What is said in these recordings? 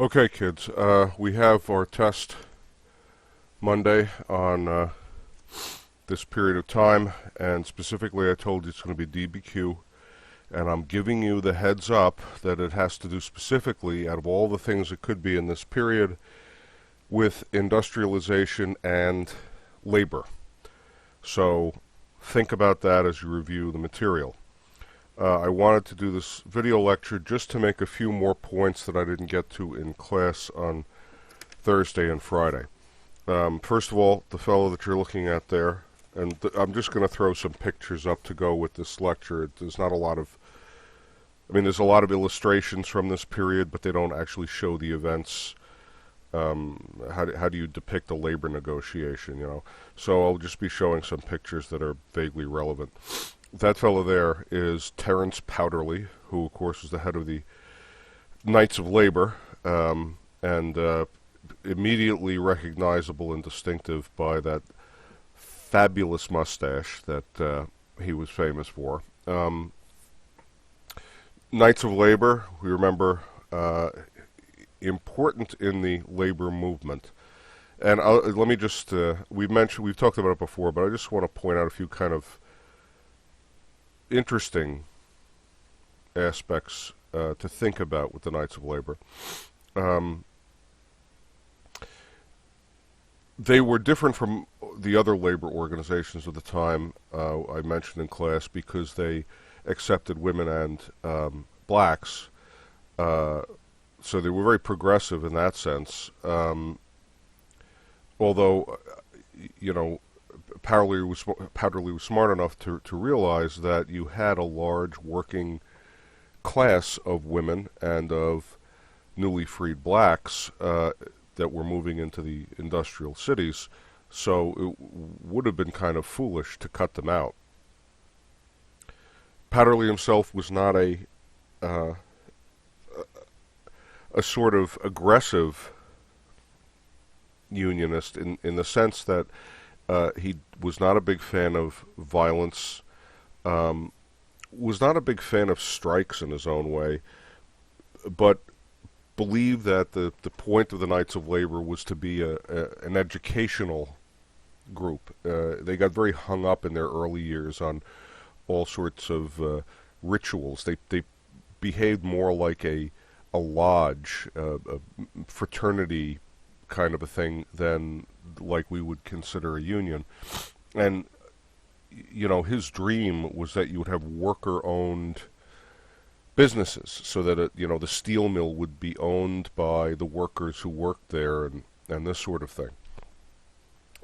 Okay, kids, we have our test Monday on this period of time, and specifically I told you it's going to be DBQ, and I'm giving you the heads up that it has to do specifically, out of all the things it could be in this period, with industrialization and labor. So think about that as you review the material. I wanted to do this video lecture just to make a few more points that I didn't get to in class on Thursday and Friday. First of all, the fellow that you're looking at there, and I'm just going to throw some pictures up to go with this lecture. There's not a lot of, there's a lot of illustrations from this period, but they don't actually show the events. How do you depict a labor negotiation, So I'll just be showing some pictures that are vaguely relevant. That fellow there is Terence Powderly, who, of course, is the head of the Knights of Labor, and immediately recognizable and distinctive by that fabulous mustache that he was famous for. Knights of Labor, we remember, important in the labor movement. And let me just, we've talked about it before, but I just want to point out a few kind of interesting aspects to think about with the Knights of Labor. They were different from the other labor organizations of the time I mentioned in class because they accepted women and blacks. So they were very progressive in that sense. Although, Powderly was smart enough to realize that you had a large working class of women and of newly freed blacks that were moving into the industrial cities, so it would have been kind of foolish to cut them out. Powderly himself was not a sort of aggressive unionist in the sense that he was not a big fan of violence, was not a big fan of strikes in his own way, but believed that the point of the Knights of Labor was to be an educational group. They got very hung up in their early years on all sorts of rituals. They behaved more like a lodge, a fraternity kind of a thing than like we would consider a union. And his dream was that you would have worker-owned businesses, so that the steel mill would be owned by the workers who worked there, and this sort of thing.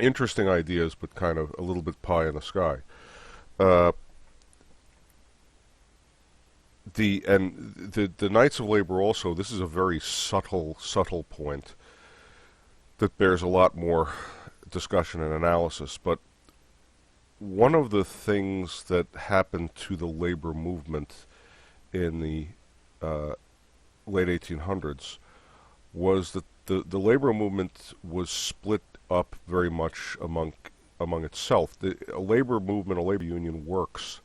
Interesting ideas, but kind of a little bit pie in the sky. The Knights of Labor also, this is a very subtle point that bears a lot more discussion and analysis, but one of the things that happened to the labor movement in the late 1800s was that the labor movement was split up very much among itself. A labor movement, a labor union works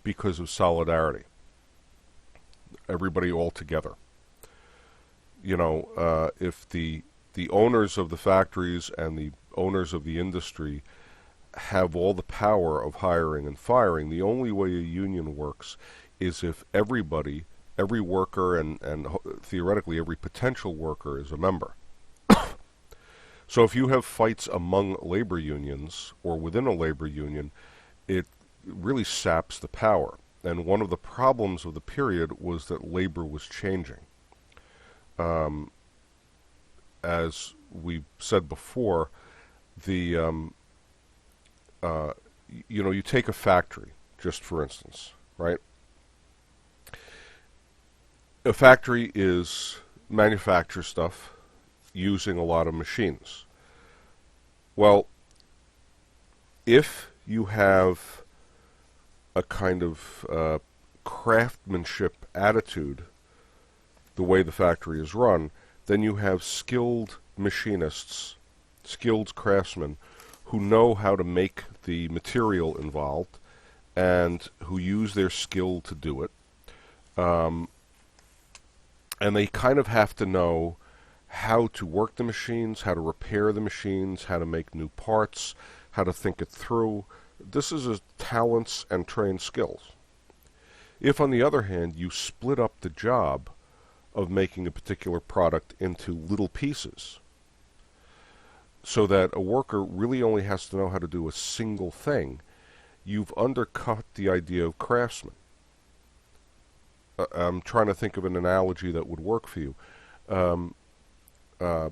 because of solidarity. Everybody all together. If the owners of the factories and the owners of the industry have all the power of hiring and firing, the only way a union works is if everybody, every worker and theoretically every potential worker is a member. So if you have fights among labor unions or within a labor union, it really saps the power. And one of the problems of the period was that labor was changing. As we said before, you take a factory, just for instance, right? A factory manufactures stuff using a lot of machines. Well, if you have a kind of craftsmanship attitude, the way the factory is run, then you have skilled machinists, skilled craftsmen, who know how to make the material involved and who use their skill to do it. And they kind of have to know how to work the machines, how to repair the machines, how to make new parts, how to think it through. This is a talents and trained skills. If, on the other hand, you split up the job of making a particular product into little pieces, so that a worker really only has to know how to do a single thing, you've undercut the idea of craftsmen. I'm trying to think of an analogy that would work for you. Uh,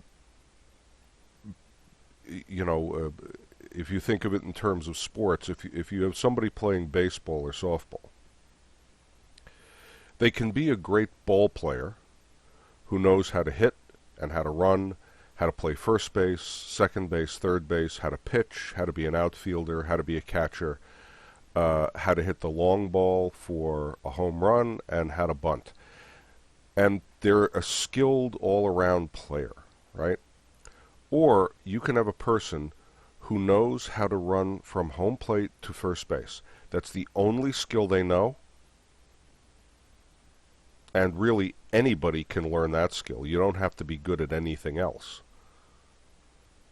if you think of it in terms of sports, if you have somebody playing baseball or softball, they can be a great ball player who knows how to hit and how to run, how to play first base, second base, third base, how to pitch, how to be an outfielder, how to be a catcher, how to hit the long ball for a home run, and how to bunt. And they're a skilled all-around player, right? Or you can have a person who knows how to run from home plate to first base. That's the only skill they know. And really, anybody can learn that skill. You don't have to be good at anything else.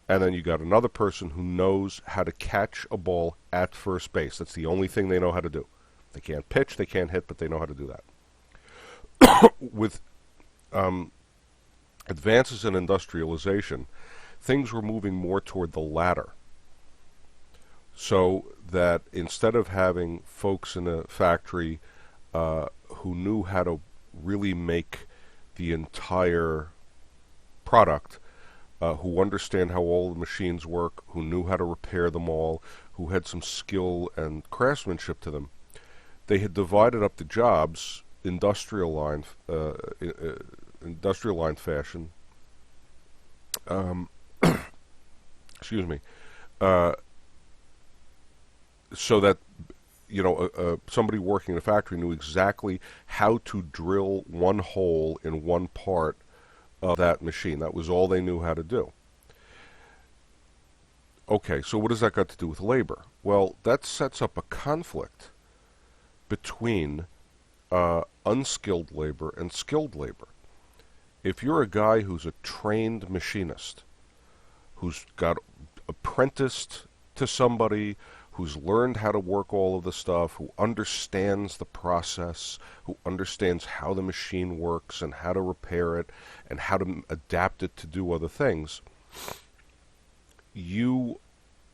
And then you got another person who knows how to catch a ball at first base. That's the only thing they know how to do. They can't pitch, they can't hit, but they know how to do that. With advances in industrialization, things were moving more toward the latter. So that instead of having folks in a factory who knew how to really make the entire product, who understand how all the machines work, who knew how to repair them all, who had some skill and craftsmanship to them, they had divided up the jobs industrial line fashion. Excuse me. So that somebody working in a factory knew exactly how to drill one hole in one part of that machine. That was all they knew how to do. Okay, so what does that got to do with labor? Well, that sets up a conflict between unskilled labor and skilled labor. If you're a guy who's a trained machinist, who's got apprenticed to somebody, who's learned how to work all of the stuff, who understands the process, who understands how the machine works and how to repair it and how to adapt it to do other things, you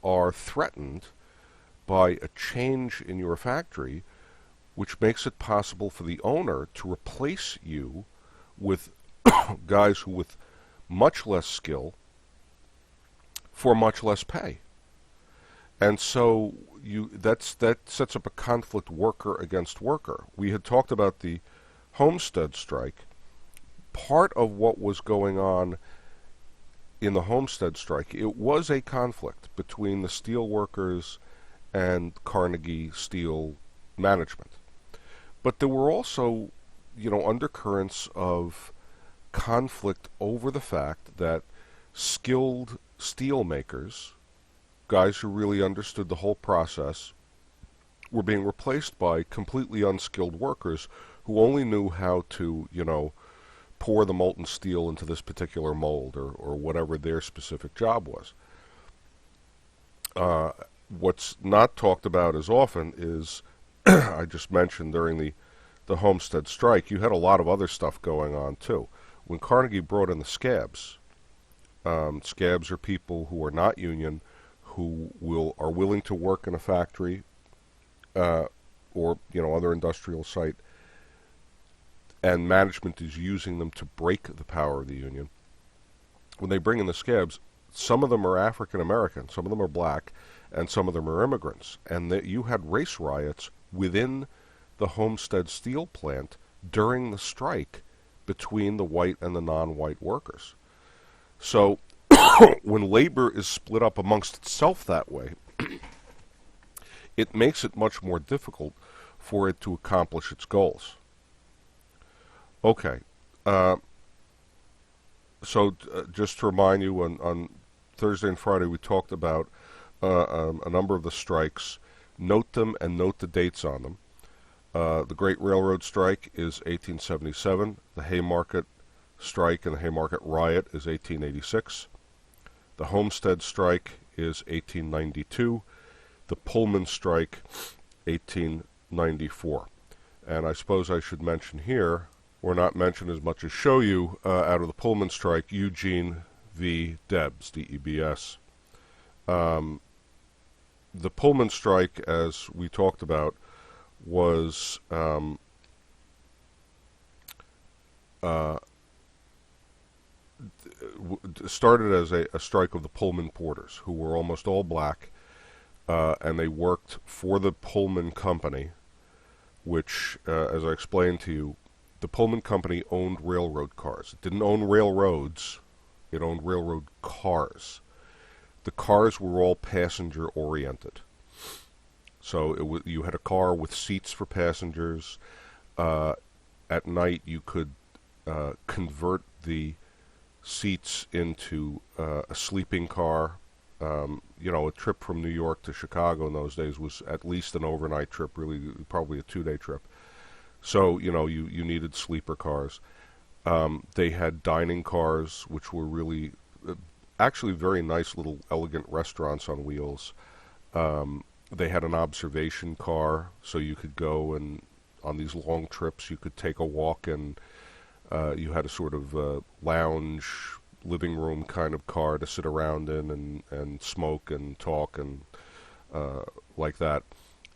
are threatened by a change in your factory which makes it possible for the owner to replace you with guys who with much less skill for much less pay. And so that sets up a conflict worker against worker. We had talked about the Homestead Strike. Part of what was going on in the Homestead Strike, it was a conflict between the steel workers and Carnegie Steel management. But there were also, undercurrents of conflict over the fact that skilled steel makers, guys who really understood the whole process, were being replaced by completely unskilled workers who only knew how to, pour the molten steel into this particular mold or whatever their specific job was. What's not talked about as often is, I just mentioned during the Homestead Strike, you had a lot of other stuff going on too. When Carnegie brought in the scabs, scabs are people who are not union, who are willing to work in a factory or other industrial site, and management is using them to break the power of the union. When they bring in the scabs, some of them are African American, some of them are black, and some of them are immigrants. And you had race riots within the Homestead Steel plant during the strike between the white and the non-white workers. So when labor is split up amongst itself that way, it makes it much more difficult for it to accomplish its goals. Okay, so just to remind you, on Thursday and Friday we talked about a number of the strikes. Note them and note the dates on them. The Great Railroad Strike is 1877. The Haymarket Strike and the Haymarket Riot is 1886. The Homestead Strike is 1892. The Pullman Strike, 1894. And I suppose I should mention here, or not mention as much as show you, out of the Pullman Strike, Eugene v. Debs, D-E-B-S. The Pullman Strike, as we talked about, was started as a strike of the Pullman porters, who were almost all black, and they worked for the Pullman Company, which, as I explained to you, the Pullman Company owned railroad cars. It didn't own railroads, it owned railroad cars. The cars were all passenger-oriented. So you had a car with seats for passengers. At night, you could convert the seats into a sleeping car. A trip from New York to Chicago in those days was at least an overnight trip, really probably a 2-day trip. So, you needed sleeper cars. They had dining cars, which were really actually very nice little elegant restaurants on wheels. They had an observation car, so you could go and on these long trips you could take a walk, and you had a sort of lounge living room kind of car to sit around in and smoke and talk and like that.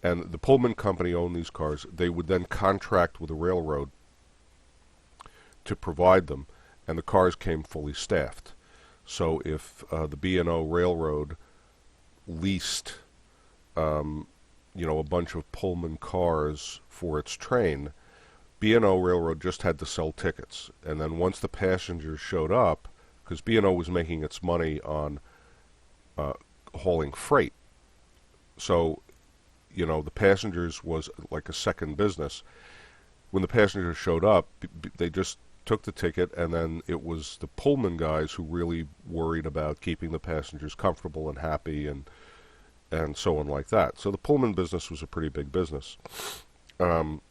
And the Pullman Company owned these cars. They would then contract with the railroad to provide them, and the cars came fully staffed. So if the B&O Railroad leased a bunch of Pullman cars for its train, B&O Railroad just had to sell tickets. And then once the passengers showed up, because B&O was making its money on hauling freight, so, the passengers was like a second business. When the passengers showed up, they just took the ticket, and then it was the Pullman guys who really worried about keeping the passengers comfortable and happy and so on like that. So the Pullman business was a pretty big business. When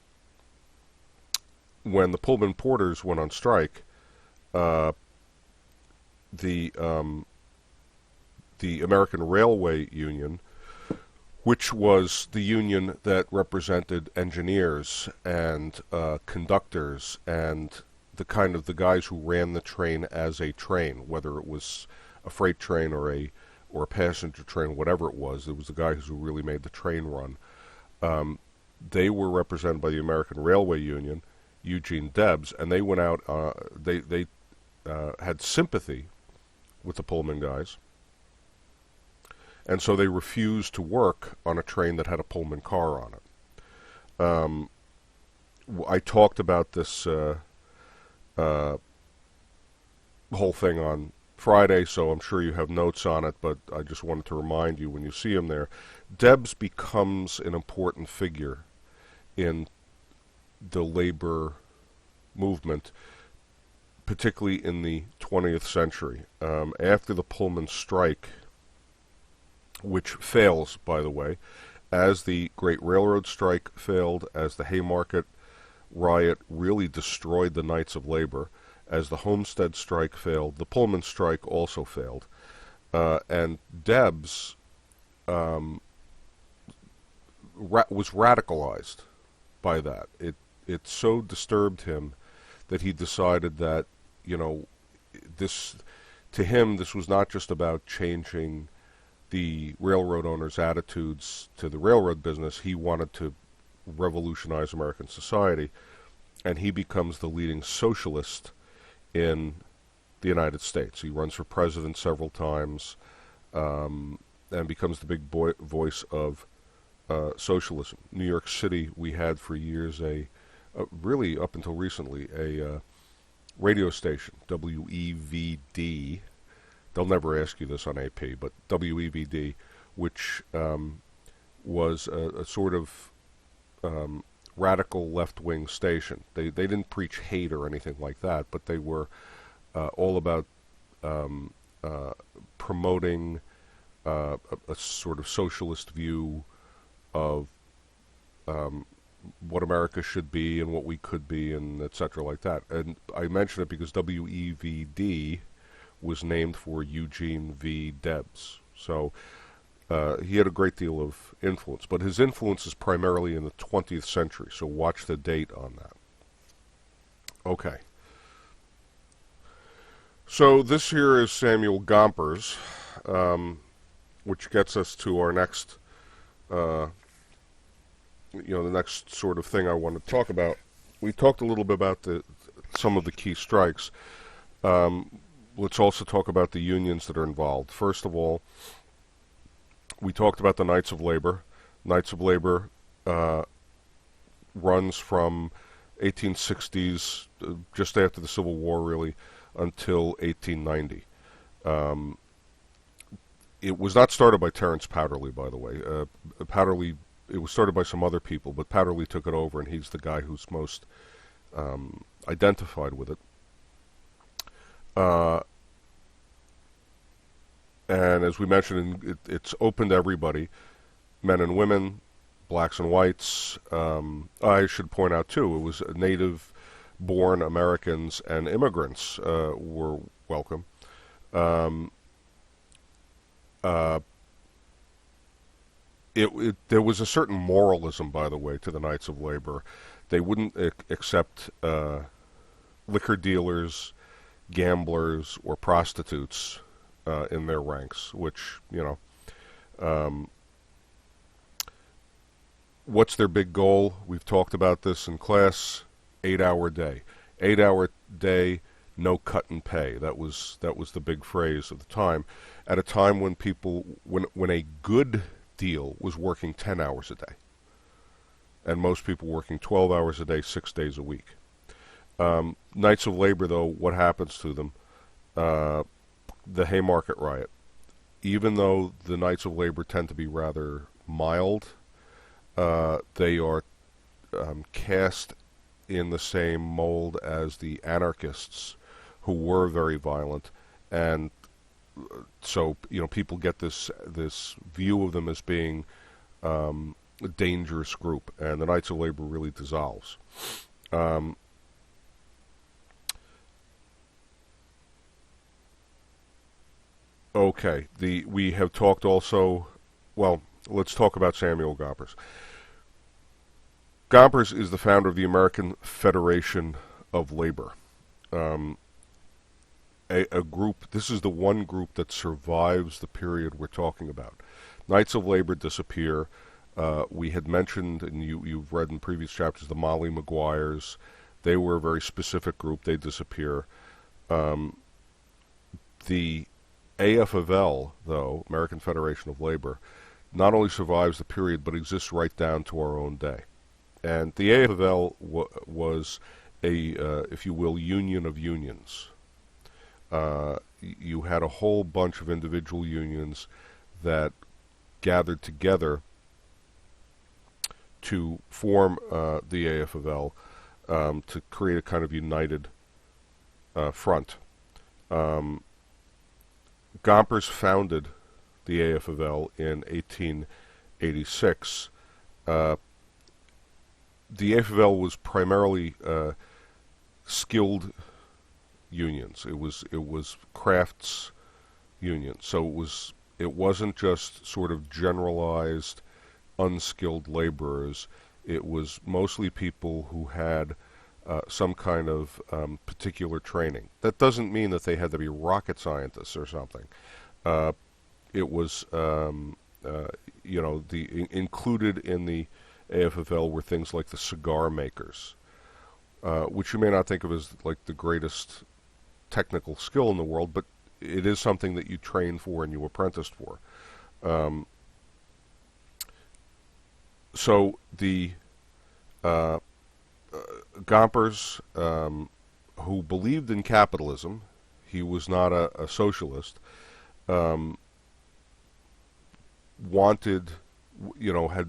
the Pullman porters went on strike, the American Railway Union, which was the union that represented engineers and conductors and the guys who ran the train as a train, whether it was a freight train or a passenger train, whatever it was the guys who really made the train run. They were represented by the American Railway Union, Eugene Debs, and they went out. They had sympathy with the Pullman guys, and so they refused to work on a train that had a Pullman car on it. I talked about this whole thing on Friday, so I'm sure you have notes on it, but I just wanted to remind you when you see him there. Debs becomes an important figure in the labor movement, particularly in the 20th century. After the Pullman strike, which fails, by the way, as the Great Railroad Strike failed, as the Haymarket Riot really destroyed the Knights of Labor, as the Homestead Strike failed, the Pullman Strike also failed. And Debs was radicalized by that. It so disturbed him that he decided that, this was not just about changing the railroad owners' attitudes to the railroad business. He wanted to revolutionize American society, and he becomes the leading socialist in the United States. He runs for president several times, and becomes the big voice of socialism. New York City, we had for years really up until recently, a radio station, WEVD. They'll never ask you this on AP, but WEVD, which was a sort of radical left-wing station. They didn't preach hate or anything like that, but they were all about promoting a sort of socialist view of what America should be and what we could be, and etc. like that. And I mention it because WEVD was named for Eugene V. Debs. So he had a great deal of influence, but his influence is primarily in the 20th century, so watch the date on that. Okay. So this here is Samuel Gompers, which gets us to our next, the next sort of thing I want to talk about. We talked a little bit about some of the key strikes. Let's also talk about the unions that are involved. First of all, we talked about the Knights of Labor. Knights of Labor runs from 1860s, just after the Civil War, really, until 1890. It was not started by Terence Powderly, by the way. Powderly, it was started by some other people, but Powderly took it over, and he's the guy who's most identified with it. And as we mentioned, it's open to everybody, men and women, blacks and whites. I should point out, too, it was native-born Americans and immigrants were welcome. There was a certain moralism, by the way, to the Knights of Labor. They wouldn't accept liquor dealers, gamblers, or prostitutes in their ranks, which, what's their big goal? We've talked about this in class. 8-hour day. 8-hour day, no cut in pay. That was the big phrase of the time. At a time when when a good deal was working 10 hours a day, and most people working 12 hours a day, 6 days a week. Knights of Labor, though, what happens to them? The Haymarket Riot. Even though the Knights of Labor tend to be rather mild, they are cast in the same mold as the anarchists, who were very violent, and so people get this view of them as being a dangerous group, and the Knights of Labor really dissolves. Okay, we have talked also. Well, let's talk about Samuel Gompers. Gompers is the founder of the American Federation of Labor. A group, this is the one group that survives the period we're talking about. Knights of Labor disappear. We had mentioned, and you've read in previous chapters, the Molly Maguires. They were a very specific group. They disappear. The AFL, though, American Federation of Labor, not only survives the period, but exists right down to our own day. And the AFL was a, if you will, union of unions. You had a whole bunch of individual unions that gathered together to form the AFL to create a kind of united front. Gompers founded the AFL in 1886. The AFL was primarily skilled unions. It was crafts unions. So it wasn't just sort of generalized unskilled laborers. It was mostly people who had some kind of particular training. That doesn't mean that they had to be rocket scientists or something. It was, included in the AFL were things like the cigar makers, which you may not think of as like the greatest technical skill in the world, but it is something that you train for and you apprenticed for. So the Gompers, who believed in capitalism, he was not a socialist, wanted, had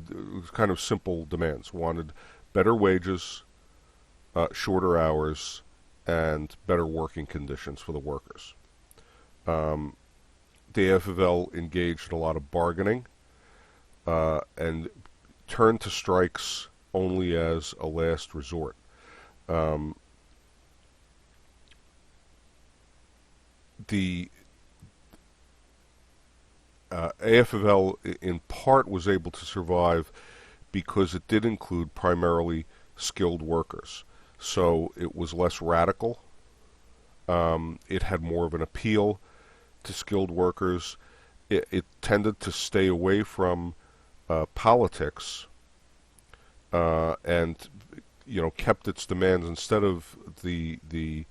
kind of simple demands, wanted better wages, shorter hours, and better working conditions for the workers. The AFL engaged in a lot of bargaining and turned to strikes only as a last resort. Um, the AFL in part was able to survive because it did include primarily skilled workers. So it was less radical. It had more of an appeal to skilled workers. It tended to stay away from politics, and kept its demands instead of the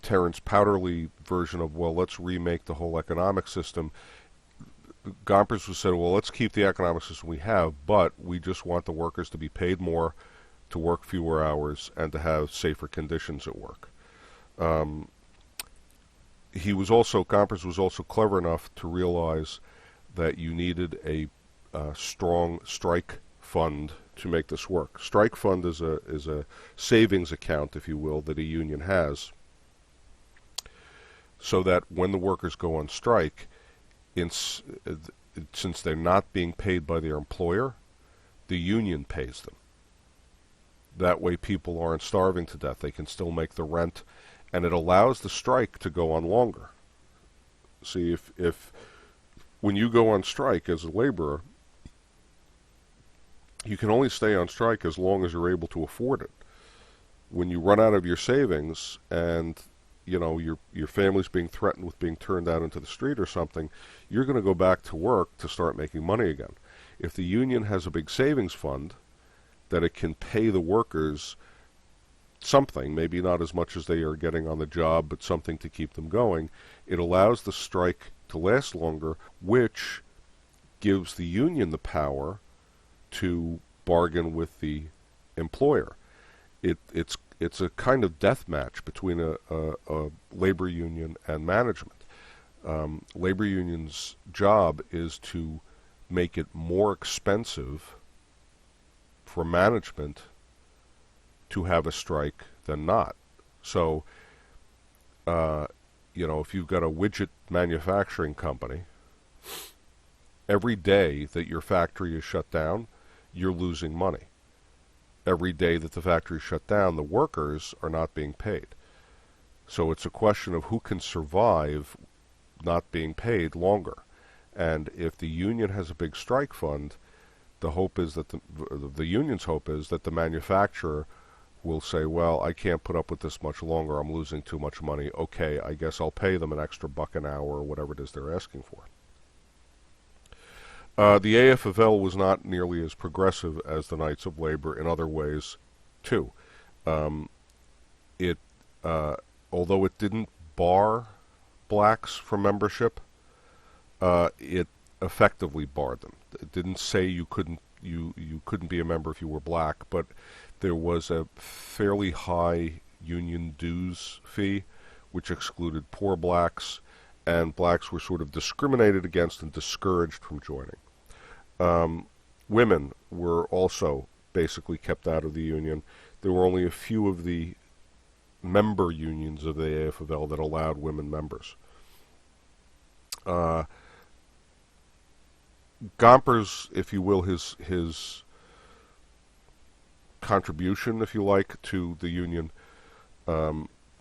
Terence Powderly version of, well, let's remake the whole economic system. Gompers was said, well, let's keep the economic system we have, but we just want the workers to be paid more, to work fewer hours, and to have safer conditions at work. Gompers was also clever enough to realize that you needed a strong strike fund to make this work. Strike fund is a savings account, if you will, that a union has, so that when the workers go on strike, since they're not being paid by their employer, the union pays them. That way people aren't starving to death. They can still make the rent, and it allows the strike to go on longer. See, if when you go on strike as a laborer, you can only stay on strike as long as you're able to afford it. When you run out of your savings and your family's being threatened with being turned out into the street or something, you're going to go back to work to start making money again. If the union has a big savings fund that it can pay the workers something, maybe not as much as they are getting on the job, but something to keep them going, it allows the strike to last longer, which gives the union the power to bargain with the employer. It's a kind of death match between a labor union and management. Labor union's job is to make it more expensive for management to have a strike than not. So, if you've got a widget manufacturing company, every day that your factory is shut down, you're losing money. Every day that the factory is shut down, the workers are not being paid. So it's a question of who can survive not being paid longer. And if the union has a big strike fund, the hope is that the union's hope is that the manufacturer will say, well, I can't put up with this much longer. I'm losing too much money. Okay, I guess I'll pay them an extra $1 an hour or whatever it is they're asking for. The AFL was not nearly as progressive as the Knights of Labor in other ways, too. Although it didn't bar blacks from membership, it effectively barred them. It didn't say you couldn't be a member if you were black, but there was a fairly high union dues fee, which excluded poor blacks, and blacks were sort of discriminated against and discouraged from joining. Women were also basically kept out of the union. There were only a few of the member unions of the AFL that allowed women members. Gompers, if you will, his contribution, if you like, to the union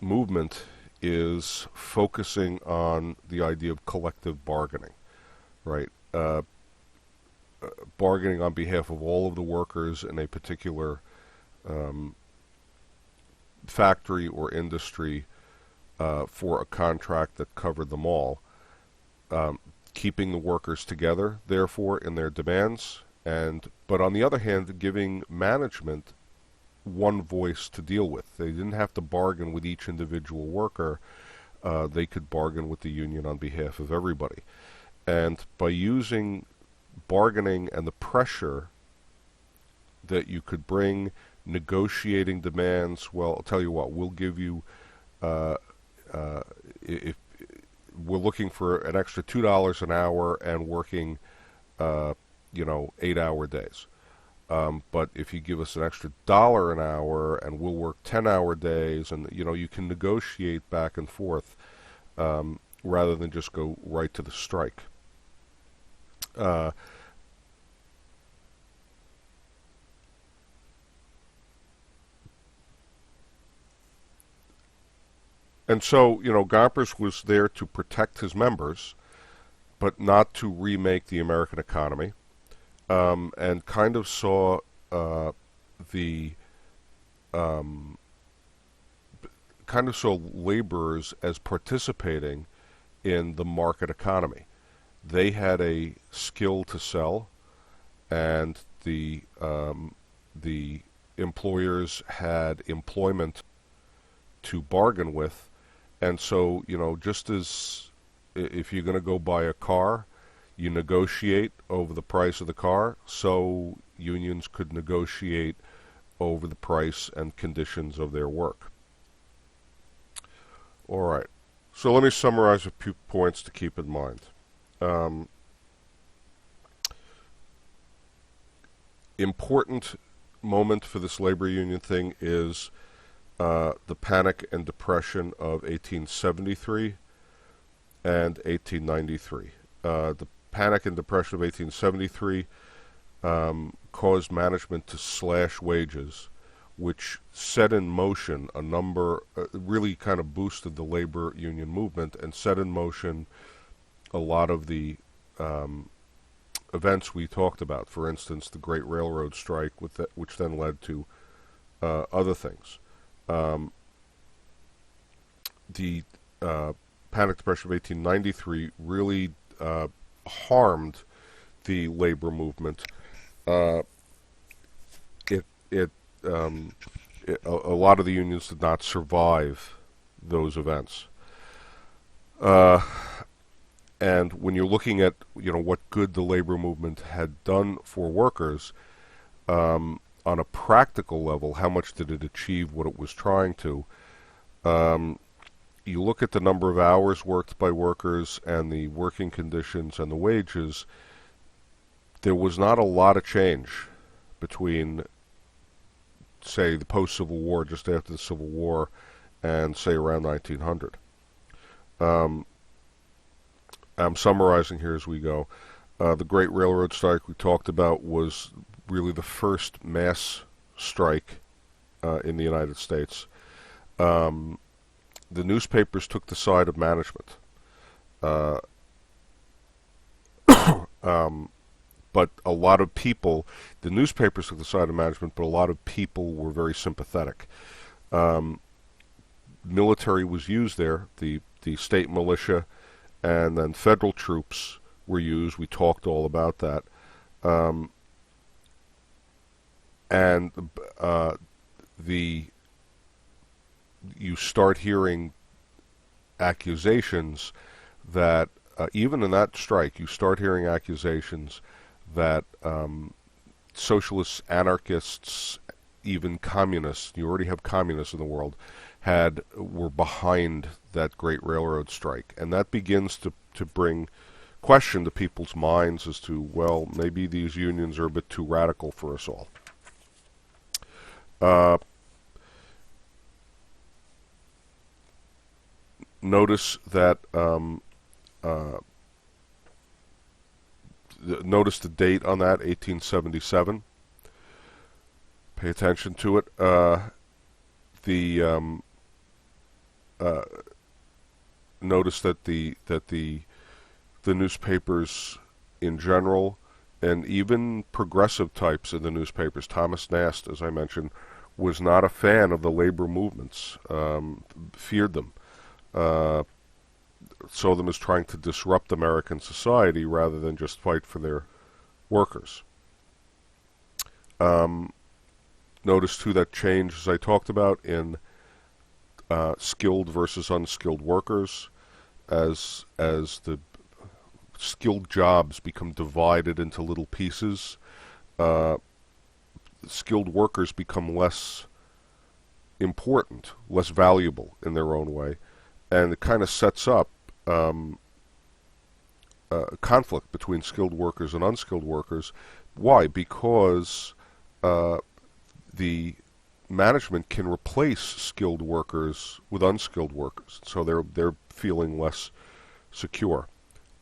movement is focusing on the idea of collective bargaining, right? Bargaining on behalf of all of the workers in a particular factory or industry for a contract that covered them all, keeping the workers together, therefore, in their demands, but on the other hand, giving management one voice to deal with. They didn't have to bargain with each individual worker. They could bargain with the union on behalf of everybody. And by using bargaining and the pressure that you could bring, negotiating demands, well, I'll tell you what, we'll give you, if we're looking for an extra $2 an hour and working, 8-hour days. But if you give us an extra $1 an hour and we'll work 10-hour days, and you can negotiate back and forth rather than just go right to the strike. And so, Gompers was there to protect his members, but not to remake the American economy, and the um, kind of saw laborers as participating in the market economy. They had a skill to sell, and the employers had employment to bargain with, and so just as if you're going to go buy a car, you negotiate over the price of the car, so unions could negotiate over the price and conditions of their work. All right, so let me summarize a few points to keep in mind. Important moment for this labor union thing is the Panic and Depression of 1873 and 1893. The Panic and Depression of 1873 caused management to slash wages, which set in motion a number, really kind of boosted the labor union movement and set in motion a lot of the events we talked about. For instance, the Great Railroad Strike, which then led to other things. The Panic Depression of 1893 really harmed the labor movement. A lot of the unions did not survive those events. And when you're looking at what good the labor movement had done for workers, on a practical level, how much did it achieve what it was trying to? You look at the number of hours worked by workers and the working conditions and the wages, there was not a lot of change between, say, the post-Civil War, just after the Civil War, and, say, around 1900. I'm summarizing here as we go. The Great Railroad Strike we talked about was really the first mass strike in the United States. The newspapers took the side of management. But a lot of people, the newspapers took the side of management, but a lot of people were very sympathetic. Military was used there, the state militia, and then federal troops were used. We talked all about that. You start hearing accusations that, even in that strike, you start hearing accusations that socialists, anarchists, even communists, you already have communists in the world, were behind that Great Railroad Strike. And that begins to bring question to people's minds as to, well, maybe these unions are a bit too radical for us all. Notice that notice the date on that, 1877. Pay attention to it. Notice that the newspapers in general, and even progressive types in the newspapers, Thomas Nast, as I mentioned, was not a fan of the labor movements, feared them, saw them as trying to disrupt American society rather than just fight for their workers. Notice too that change, as I talked about, in skilled versus unskilled workers, as the skilled jobs become divided into little pieces, skilled workers become less important, less valuable in their own way, and it kind of sets up a conflict between skilled workers and unskilled workers. Why? Because the management can replace skilled workers with unskilled workers, so they're feeling less secure.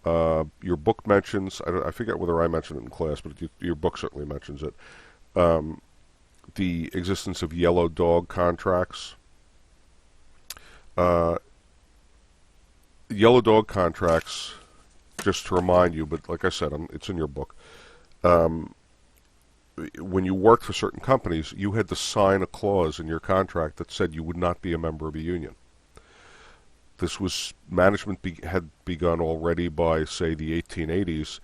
Your book mentions, I forget whether I mentioned it in class, but your book certainly mentions it, the existence of yellow dog contracts. yellow dog contracts, just to remind you, but like I said, it's in your book. When you worked for certain companies, you had to sign a clause in your contract that said you would not be a member of a union. This was management had begun already by, say, the 1880s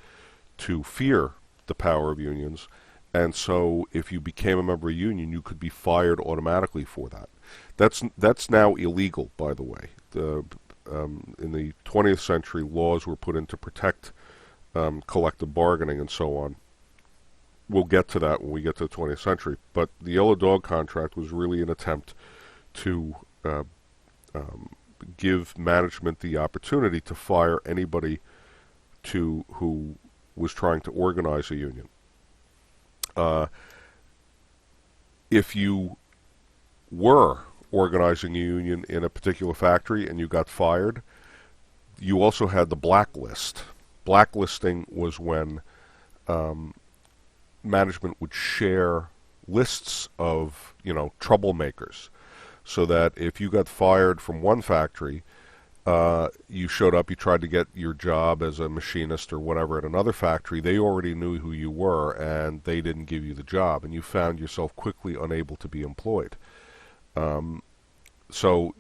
to fear the power of unions, and so if you became a member of a union, you could be fired automatically for that. That's now illegal, by the way. In the 20th century, laws were put in to protect collective bargaining and so on. We'll get to that when we get to the 20th century. But the yellow dog contract was really an attempt to give management the opportunity to fire anybody who was trying to organize a union. If you were organizing a union in a particular factory and you got fired, you also had the blacklist. Blacklisting was when management would share lists of, troublemakers, so that if you got fired from one factory, you showed up, you tried to get your job as a machinist or whatever at another factory, they already knew who you were and they didn't give you the job, and you found yourself quickly unable to be employed. So,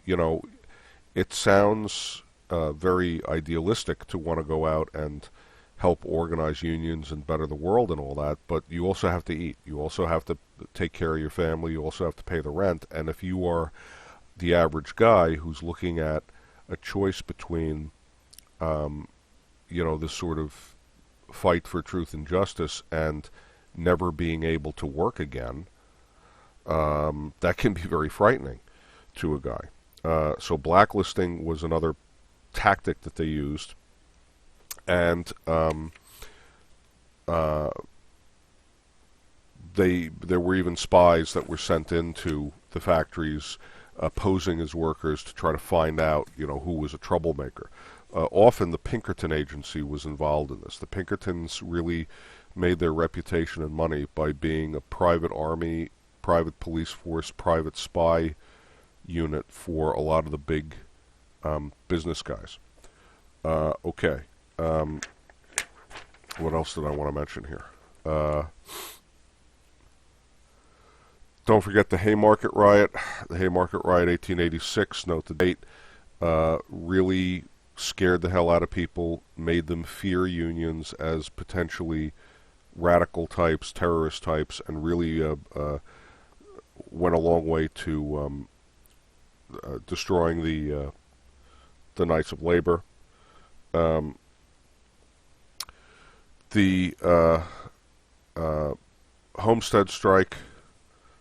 it sounds very idealistic to want to go out and help organize unions and better the world and all that, but you also have to eat. You also have to take care of your family. You also have to pay the rent. And if you are the average guy who's looking at a choice between, this sort of fight for truth and justice and never being able to work again, that can be very frightening to a guy. So blacklisting was another tactic that they used. And there were even spies that were sent into the factories posing as workers to try to find out, who was a troublemaker. Often the Pinkerton Agency was involved in this. The Pinkertons really made their reputation and money by being a private army, private police force, private spy unit for a lot of the big business guys. Okay. What else did I want to mention here? Don't forget the Haymarket Riot. The Haymarket Riot, 1886, note the date, really scared the hell out of people, made them fear unions as potentially radical types, terrorist types, and really went a long way to destroying the Knights of Labor. The Homestead Strike,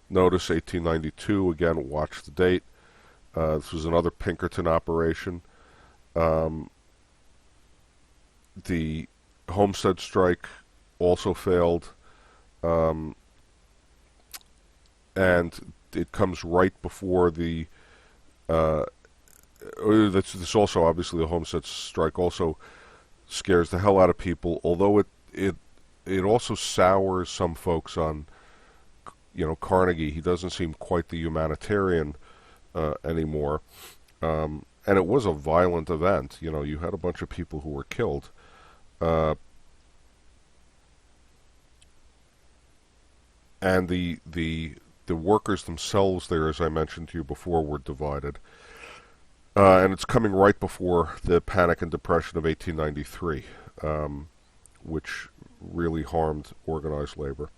notice 1892, again, watch the date. This was another Pinkerton operation. The Homestead Strike also failed, and it comes right before the this also, obviously, the Homestead Strike also scares the hell out of people, although it also sours some folks on, Carnegie. He doesn't seem quite the humanitarian anymore. And it was a violent event. You had a bunch of people who were killed. And the workers themselves there, as I mentioned to you before, were divided. And it's coming right before the Panic and Depression of 1893, which really harmed organized labor.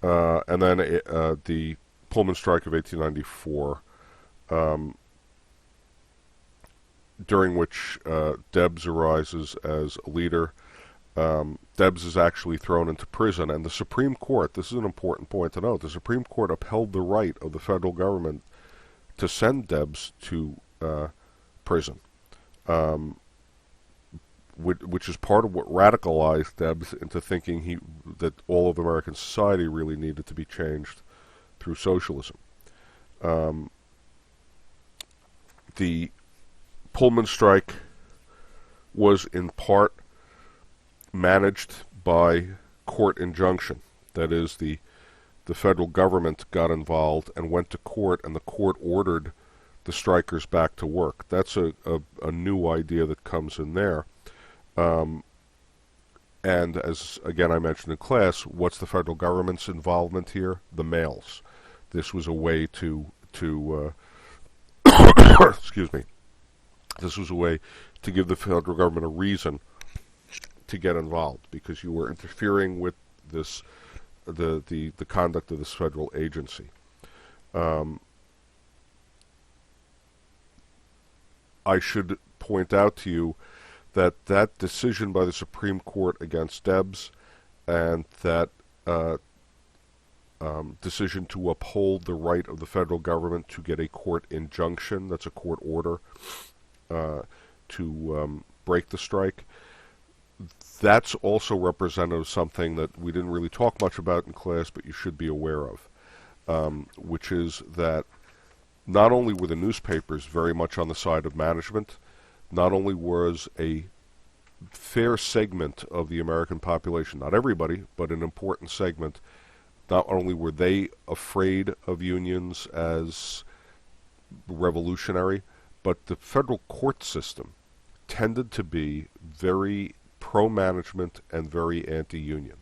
And then the Pullman Strike of 1894, during which Debs arises as a leader. Debs is actually thrown into prison, and the Supreme Court, this is an important point to note, the Supreme Court upheld the right of the federal government to send Debs to prison, which is part of what radicalized Debs into thinking that all of American society really needed to be changed through socialism. The Pullman Strike was in part managed by court injunction. That is, the federal government got involved and went to court, and the court ordered the strikers back to work. That's a new idea that comes in there. Um, and as again I mentioned in class, what's the federal government's involvement here? The mails. This was a way to excuse me. This was a way to give the federal government a reason to get involved, because you were interfering with this the conduct of this federal agency. Um, I should point out to you that that decision by the Supreme Court against Debs and that decision to uphold the right of the federal government to get a court injunction, that's a court order, to break the strike, that's also representative of something that we didn't really talk much about in class, but you should be aware of, which is that not only were the newspapers very much on the side of management, not only was a fair segment of the American population, not everybody, but an important segment, not only were they afraid of unions as revolutionary, but the federal court system tended to be very pro-management and very anti-union.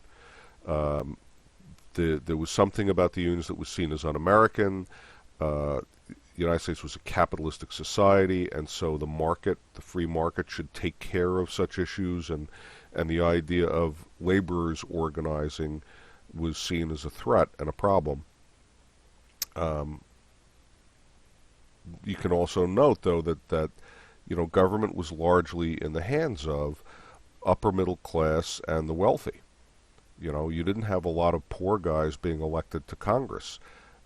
There was something about the unions that was seen as un-American. The United States was a capitalistic society, and so the market, the free market, should take care of such issues, and the idea of laborers organizing was seen as a threat and a problem. You can also note, though, that government was largely in the hands of upper middle class and the wealthy. You didn't have a lot of poor guys being elected to Congress.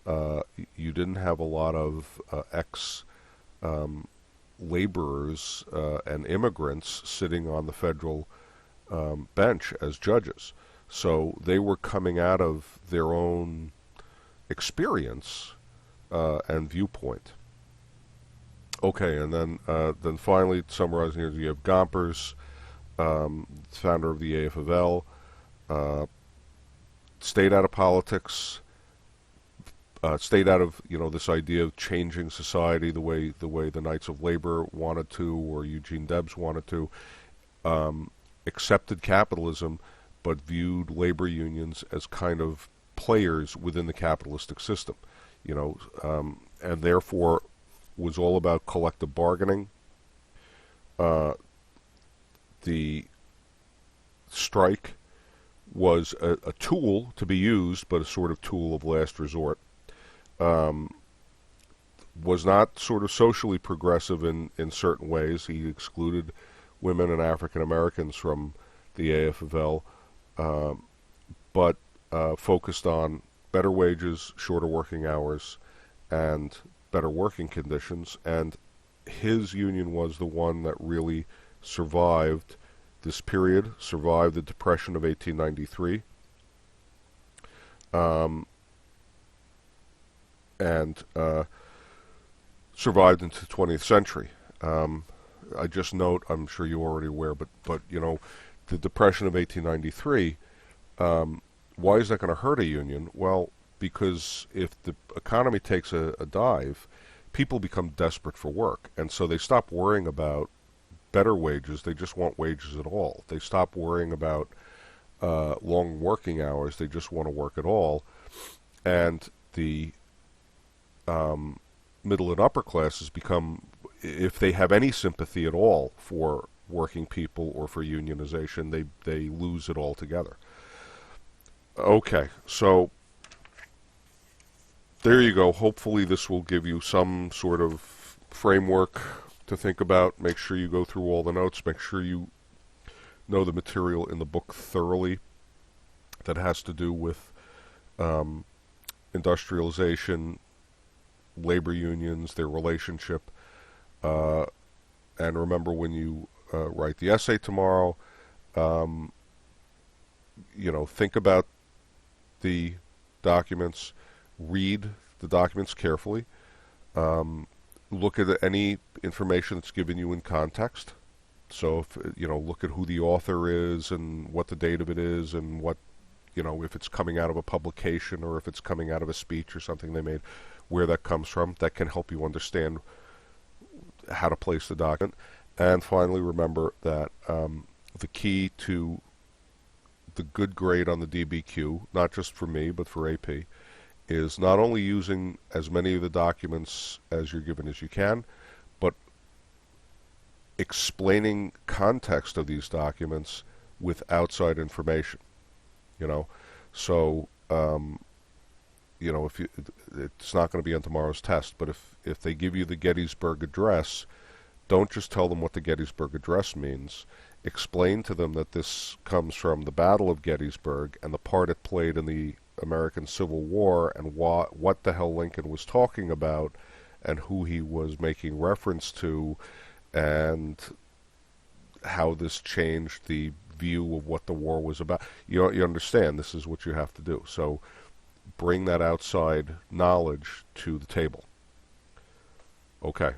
You didn't have a lot of ex-laborers and immigrants sitting on the federal bench as judges. So they were coming out of their own experience and viewpoint. Okay, and then finally, summarizing here, you have Gompers, founder of the AFL, stayed out of politics, stayed out of this idea of changing society the way the Knights of Labor wanted to, or Eugene Debs wanted to, accepted capitalism, but viewed labor unions as kind of players within the capitalistic system, and therefore was all about collective bargaining. The strike was a tool to be used, but a sort of tool of last resort. Was not sort of socially progressive in certain ways. He excluded women and African Americans from the AFL, but focused on better wages, shorter working hours, and better working conditions. And his union was the one that really survived this period, survived the Depression of 1893, and survived into the 20th century. I just note, I'm sure you're already aware, but the Depression of 1893, why is that going to hurt a union? Well, because if the economy takes a dive, people become desperate for work, and so they stop worrying about better wages. They just want wages at all. They stop worrying about long working hours. They just want to work at all. And the middle and upper classes become, if they have any sympathy at all for working people or for unionization, they lose it altogether. Okay, so there you go. Hopefully this will give you some sort of framework to think about. Make sure you go through all the notes. Make sure you know the material in the book thoroughly that has to do with industrialization, labor unions, their relationship. And remember, when you write the essay tomorrow, think about the documents, read the documents carefully, look at any information that's given you in context. So, if, look at who the author is and what the date of it is, and what, if it's coming out of a publication or if it's coming out of a speech or something they made, where that comes from. That can help you understand how to place the document. And finally, remember that the key to the good grade on the DBQ, not just for me, but for AP, is not only using as many of the documents as you're given as you can, but explaining context of these documents with outside information. You know, so if it's not going to be on tomorrow's test, but if they give you the Gettysburg Address, don't just tell them what the Gettysburg Address means. Explain to them that this comes from the Battle of Gettysburg and the part it played in the American Civil War, and what the hell Lincoln was talking about and who he was making reference to, and how this changed the view of what the war was about. You understand this is what you have to do. So bring that outside knowledge to the table. Okay.